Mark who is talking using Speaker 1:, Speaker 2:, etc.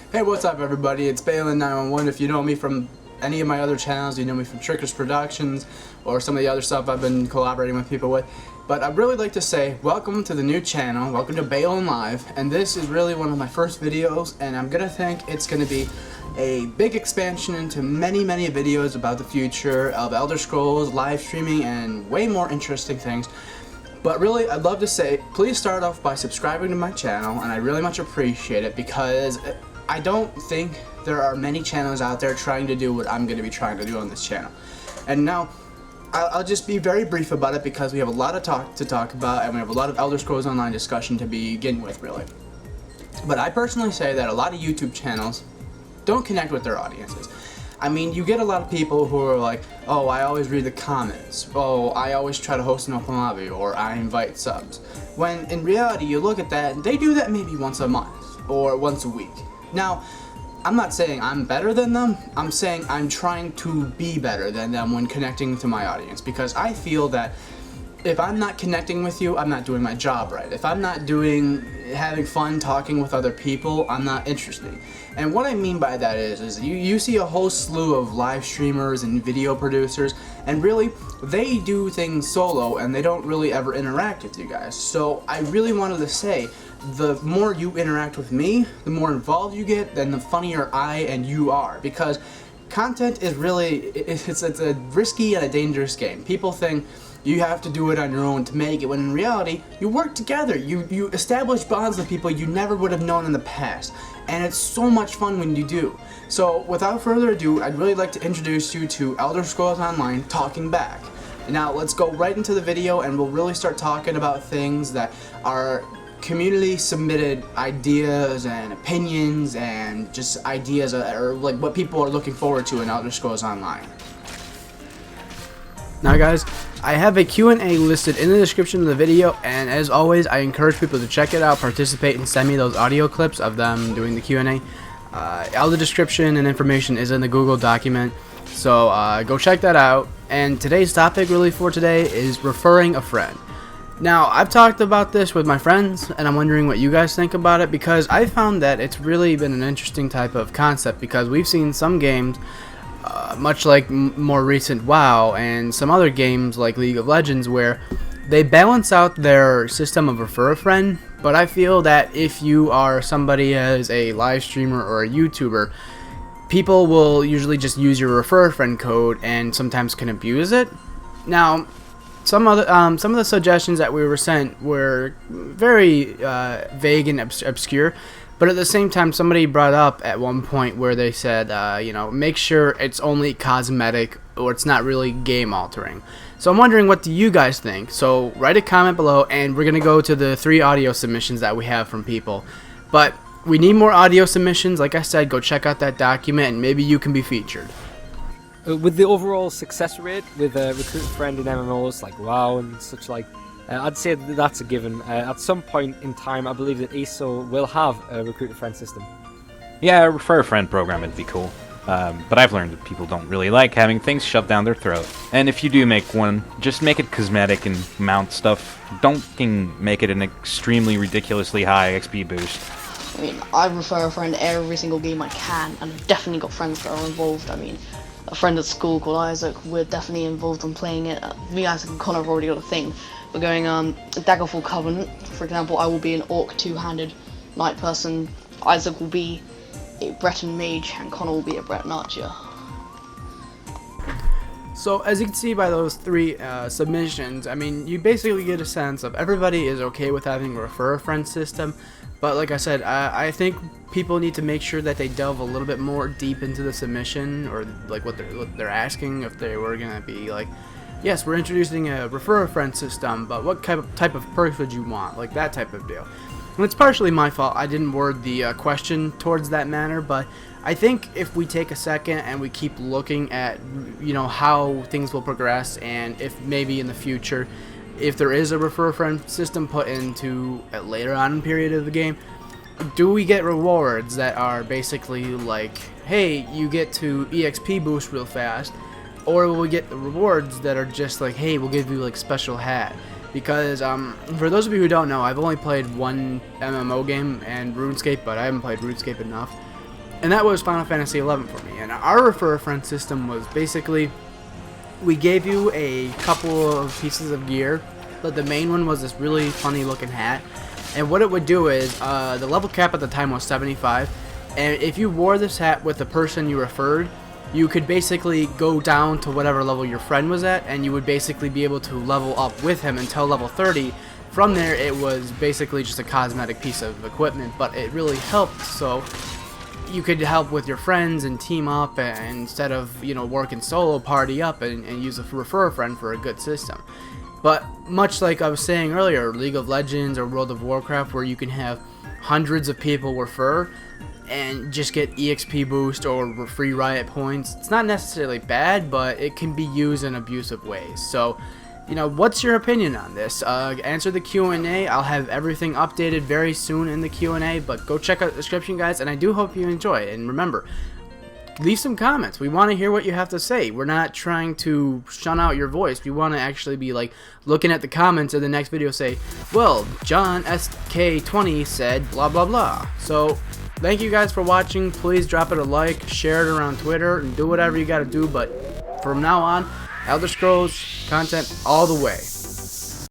Speaker 1: Hey, what's up everybody? It's Balin911. If you know me from any of my other channels, you know me from Trickers Productions or some of the other stuff I've been collaborating with people with. But I'd really like to say welcome to the new channel, welcome to BaalinLIVE, and this is really one of my first videos, and I'm gonna think it's gonna be a big expansion into many videos about the future of Elder Scrolls, live streaming, and way more interesting things. But really, I'd love to say, please start off by subscribing to my channel, and I really much appreciate it because I don't think there are many channels out there trying to do what I'm going to be trying to do on this channel. And now, I'll just be very brief about it because we have a lot of to talk about, and we have a lot of Elder Scrolls Online discussion to begin with, really. But I personally say that a lot of YouTube channels don't connect with their audiences. I mean, you get a lot of people who are like, oh, I always read the comments, oh, I always try to host an open lobby, or I invite subs. When in reality, you look at that, and they do that maybe once a month, or once a week. Now, I'm not saying I'm better than them, I'm saying I'm trying to be better than them when connecting to my audience, because I feel that if I'm not connecting with you, I'm not doing my job right. If I'm not having fun talking with other people, I'm not interested. And what I mean by that is you see a whole slew of live streamers and video producers, and really, they do things solo and they don't really ever interact with you guys. So I really wanted to say, the more you interact with me, the more involved you get, then the funnier I and you are. Because content is really, it's a risky and a dangerous game. People think you have to do it on your own to make it, when in reality, you work together. You establish bonds with people you never would have known in the past. And it's so much fun when you do. So without further ado, I'd really like to introduce you to Elder Scrolls Online Talking Back. Now let's go right into the video, and we'll really start talking about things that are community submitted ideas and opinions, and just ideas or like what people are looking forward to in Elder Scrolls Online. Now guys, I have a Q&A listed in the description of the video, and as always, I encourage people to check it out, participate, and send me those audio clips of them doing the Q&A. All the description and information is in the Google document, so go check that out. And today's topic really for today is referring a friend. Now, I've talked about this with my friends, and I'm wondering what you guys think about it, because I found that it's really been an interesting type of concept, because we've seen some games, much like more recent WoW and some other games like League of Legends, where they balance out their system of refer a friend, but I feel that if you are somebody as a live streamer or a YouTuber, people will usually just use your refer a friend code and sometimes can abuse it. Now, some of the suggestions that we were sent were very vague and obscure, but at the same time, somebody brought up at one point where they said, you know, make sure it's only cosmetic or it's not really game altering. So I'm wondering, what do you guys think? So write a comment below, and we're gonna go to the 3 audio submissions that we have from people. But we need more audio submissions. Like I said, go check out that document, and maybe you can be featured.
Speaker 2: With the overall success rate with recruit a friend in MMOs like WoW and such like, I'd say that's a given. At some point in time, I believe that ESO will have a recruit a friend system.
Speaker 3: Yeah, a refer a friend program would be cool. But I've learned that people don't really like having things shoved down their throat. And if you do make one, just make it cosmetic and mount stuff. Don't make it an extremely ridiculously high XP boost.
Speaker 4: I mean, I refer a friend every single game I can, and I've definitely got friends that are involved. I mean, a friend at school called Isaac, we're definitely involved in playing it. Me, Isaac, and Connor have already got a thing. We're going Daggerfall Covenant. For example, I will be an Orc 2-handed knight person. Isaac will be a Breton mage, and Connor will be a Breton archer.
Speaker 1: So as you can see by those 3 submissions, I mean, you basically get a sense of everybody is okay with having a refer a friend system. But like I said, I think people need to make sure that they delve a little bit more deep into the submission, or like what they're asking. If they were gonna be like, yes, we're introducing a refer a friend system, but what type of perks would you want? Like that type of deal. And it's partially my fault. I didn't word the question towards that manner, but I think if we take a second and we keep looking at, you know, how things will progress, and if maybe in the future, if there is a refer a friend system put into a later on period of the game, do we get rewards that are basically like, hey, you get to EXP boost real fast, or will we get the rewards that are just like, hey, we'll give you like special hat? Because for those of you who don't know, I've only played one MMO game and RuneScape, but I haven't played RuneScape enough. and that was Final Fantasy 11 for me. And our refer a friend system was basically, we gave you a couple of pieces of gear, but the main one was this really funny looking hat. And what it would do is, the level cap at the time was 75, and if you wore this hat with the person you referred, you could basically go down to whatever level your friend was at, and you would basically be able to level up with him until level 30. From there, it was basically just a cosmetic piece of equipment, but it really helped, so you could help with your friends and team up, and instead of, you know, working solo, party up and use a refer a friend for a good system. But much like I was saying earlier, League of Legends or World of Warcraft, where you can have hundreds of people refer and just get EXP boost or free riot points, it's not necessarily bad, but it can be used in abusive ways. So, you know, what's your opinion on this? Answer the Q&A. I'll have everything updated very soon in the Q&A, but go check out the description, guys, and I do hope you enjoy it. And remember, leave some comments. We want to hear what you have to say. We're not trying to shun out your voice. We want to actually be like looking at the comments of the next video, say, well, John SK20 said blah blah blah. So thank you guys for watching. Please drop it a like, share it around Twitter, and do whatever you got to do. But from now on, Elder Scrolls content all the way.